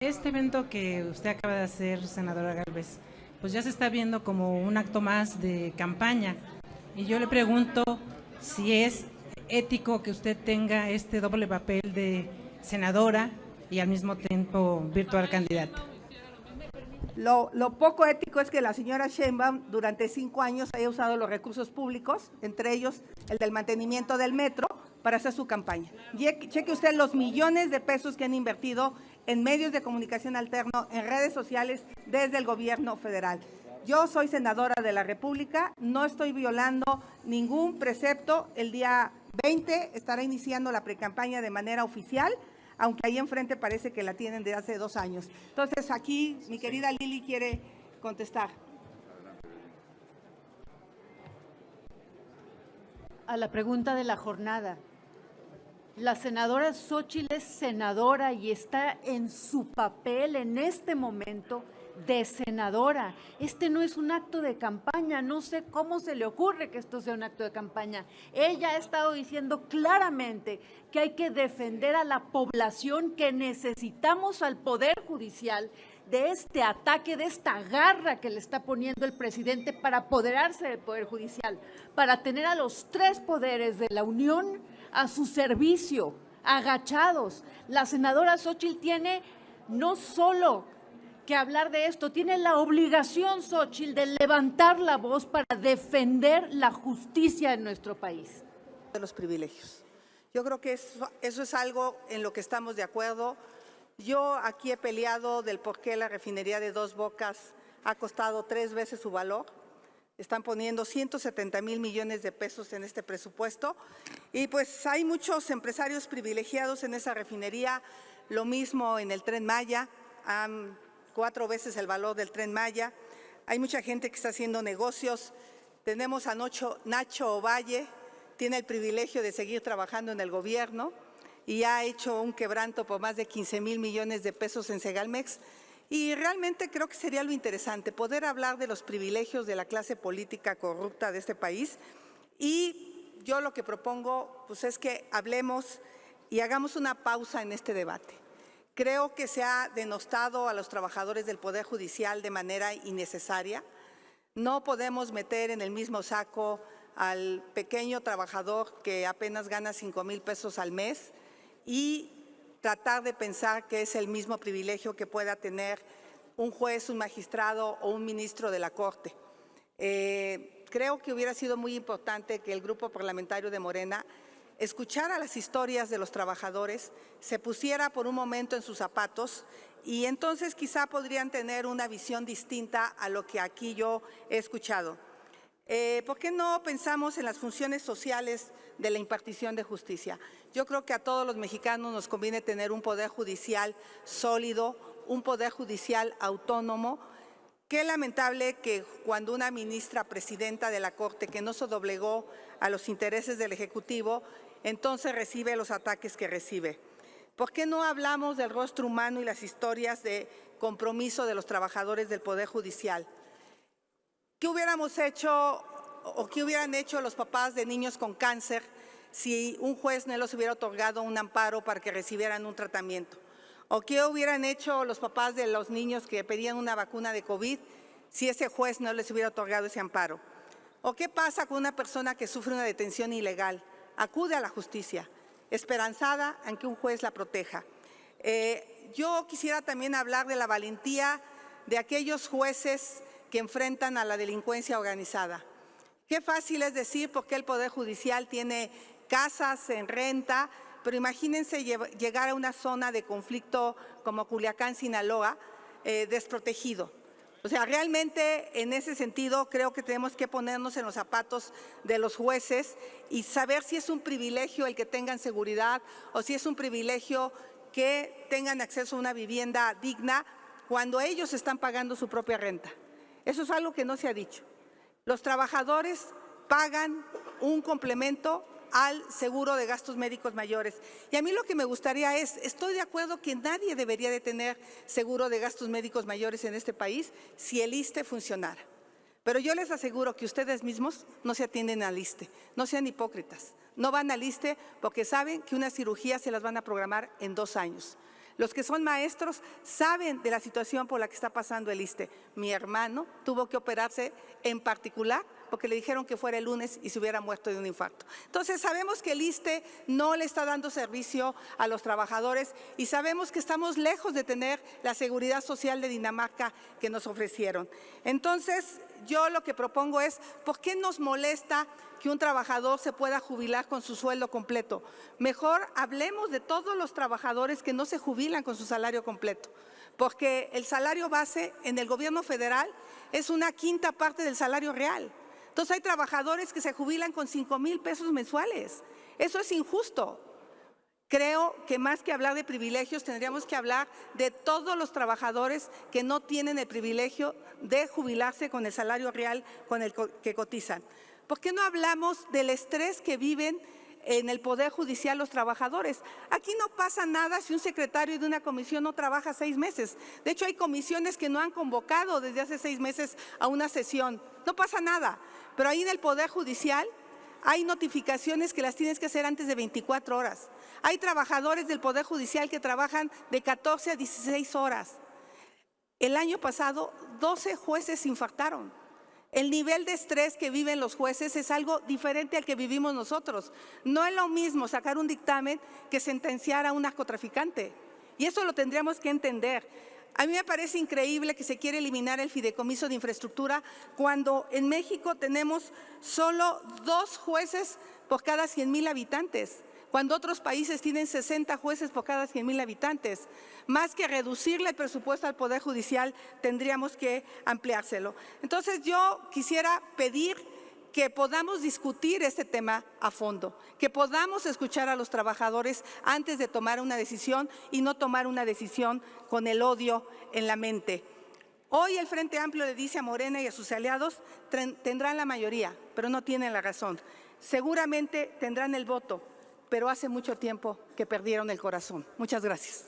Este evento que usted acaba de hacer, senadora Gálvez, pues ya se está viendo como un acto más de campaña. Y yo le pregunto si es ético que usted tenga este doble papel de senadora y al mismo tiempo virtual candidata. Lo poco ético es que la señora Sheinbaum durante 5 años haya usado los recursos públicos, entre ellos el del mantenimiento del metro, para hacer su campaña. Cheque usted los millones de pesos que han invertido en medios de comunicación alterno, en redes sociales, desde el gobierno federal. Yo soy senadora de la República, no estoy violando ningún precepto. El día 20 estará iniciando la precampaña de manera oficial, aunque ahí enfrente parece que la tienen de hace 2 años. Entonces, aquí mi querida Lili quiere contestar. A la pregunta de la jornada. La senadora Xóchitl es senadora y está en su papel en este momento de senadora. Este no es un acto de campaña, no sé cómo se le ocurre que esto sea un acto de campaña. Ella ha estado diciendo claramente que hay que defender a la población, que necesitamos al Poder Judicial de este ataque, de esta garra que le está poniendo el presidente para apoderarse del Poder Judicial, para tener a los 3 poderes de la Unión a su servicio, agachados. La senadora Xóchitl tiene no solo que hablar de esto, tiene la obligación, Xóchitl, de levantar la voz para defender la justicia en nuestro país. De los privilegios. Yo creo que eso es algo en lo que estamos de acuerdo. Yo aquí he peleado del por qué la refinería de Dos Bocas ha costado 3 veces su valor. Están poniendo 170,000 millones de pesos en este presupuesto y pues hay muchos empresarios privilegiados en esa refinería, lo mismo en el Tren Maya, 4 veces el valor del Tren Maya. Hay mucha gente que está haciendo negocios. Tenemos a Nacho Ovalle, tiene el privilegio de seguir trabajando en el gobierno y ha hecho un quebranto por más de 15,000 millones de pesos en Segalmex. Y realmente creo que sería lo interesante poder hablar de los privilegios de la clase política corrupta de este país. Y yo lo que propongo pues, es que hablemos y hagamos una pausa en este debate. Creo que se ha denostado a los trabajadores del Poder Judicial de manera innecesaria. No podemos meter en el mismo saco al pequeño trabajador que apenas gana 5,000 pesos al mes y tratar de pensar que es el mismo privilegio que pueda tener un juez, un magistrado o un ministro de la Corte. Creo que hubiera sido muy importante que el grupo parlamentario de Morena escuchara las historias de los trabajadores, se pusiera por un momento en sus zapatos y entonces quizá podrían tener una visión distinta a lo que aquí yo he escuchado. ¿Por qué no pensamos en las funciones sociales de la impartición de justicia? Yo creo que a todos los mexicanos nos conviene tener un poder judicial sólido, un poder judicial autónomo. Qué lamentable que cuando una ministra presidenta de la Corte que no se doblegó a los intereses del Ejecutivo, entonces recibe los ataques que recibe. ¿Por qué no hablamos del rostro humano y las historias de compromiso de los trabajadores del Poder Judicial? ¿Qué hubiéramos hecho o qué hubieran hecho los papás de niños con cáncer si un juez no les hubiera otorgado un amparo para que recibieran un tratamiento? ¿O qué hubieran hecho los papás de los niños que pedían una vacuna de COVID si ese juez no les hubiera otorgado ese amparo? ¿O qué pasa con una persona que sufre una detención ilegal? Acude a la justicia, esperanzada en que un juez la proteja. Yo quisiera también hablar de la valentía de aquellos jueces que enfrentan a la delincuencia organizada. Qué fácil es decir por qué el Poder Judicial tiene casas en renta, pero imagínense llegar a una zona de conflicto como Culiacán, Sinaloa, desprotegido. O sea, realmente en ese sentido creo que tenemos que ponernos en los zapatos de los jueces y saber si es un privilegio el que tengan seguridad o si es un privilegio que tengan acceso a una vivienda digna cuando ellos están pagando su propia renta. Eso es algo que no se ha dicho. Los trabajadores pagan un complemento al seguro de gastos médicos mayores. Y a mí lo que me gustaría estoy de acuerdo que nadie debería de tener seguro de gastos médicos mayores en este país si el ISSSTE funcionara. Pero yo les aseguro que ustedes mismos no se atienden al ISSSTE, no sean hipócritas. No van al ISSSTE porque saben que una cirugía se las van a programar en 2 años. Los que son maestros saben de la situación por la que está pasando el ISSSTE. Mi hermano tuvo que operarse en particular porque le dijeron que fuera el lunes y se hubiera muerto de un infarto. Entonces sabemos que el ISSSTE no le está dando servicio a los trabajadores y sabemos que estamos lejos de tener la seguridad social de Dinamarca que nos ofrecieron. Entonces yo lo que propongo es, ¿por qué nos molesta que un trabajador se pueda jubilar con su sueldo completo? Mejor hablemos de todos los trabajadores que no se jubilan con su salario completo, porque el salario base en el gobierno federal es una quinta parte del salario real. Entonces hay trabajadores que se jubilan con 5,000 pesos mensuales. Eso es injusto. Creo que más que hablar de privilegios, tendríamos que hablar de todos los trabajadores que no tienen el privilegio de jubilarse con el salario real con el que cotizan. ¿Por qué no hablamos del estrés que viven en el Poder Judicial los trabajadores? Aquí no pasa nada si un secretario de una comisión no trabaja 6 meses. De hecho, hay comisiones que no han convocado desde hace 6 meses a una sesión. No pasa nada. Pero ahí en el Poder Judicial hay notificaciones que las tienes que hacer antes de 24 horas. Hay trabajadores del Poder Judicial que trabajan de 14 a 16 horas. El año pasado, 12 jueces se infartaron. El nivel de estrés que viven los jueces es algo diferente al que vivimos nosotros. No es lo mismo sacar un dictamen que sentenciar a un narcotraficante. Y eso lo tendríamos que entender. A mí me parece increíble que se quiere eliminar el fideicomiso de infraestructura cuando en México tenemos solo 2 jueces por cada 100,000 habitantes, cuando otros países tienen 60 jueces por cada 100,000 habitantes. Más que reducirle el presupuesto al Poder Judicial, tendríamos que ampliárselo. Entonces yo quisiera pedir que podamos discutir este tema a fondo, que podamos escuchar a los trabajadores antes de tomar una decisión y no tomar una decisión con el odio en la mente. Hoy el Frente Amplio le dice a Morena y a sus aliados, tendrán la mayoría, pero no tienen la razón. Seguramente tendrán el voto, pero hace mucho tiempo que perdieron el corazón. Muchas gracias.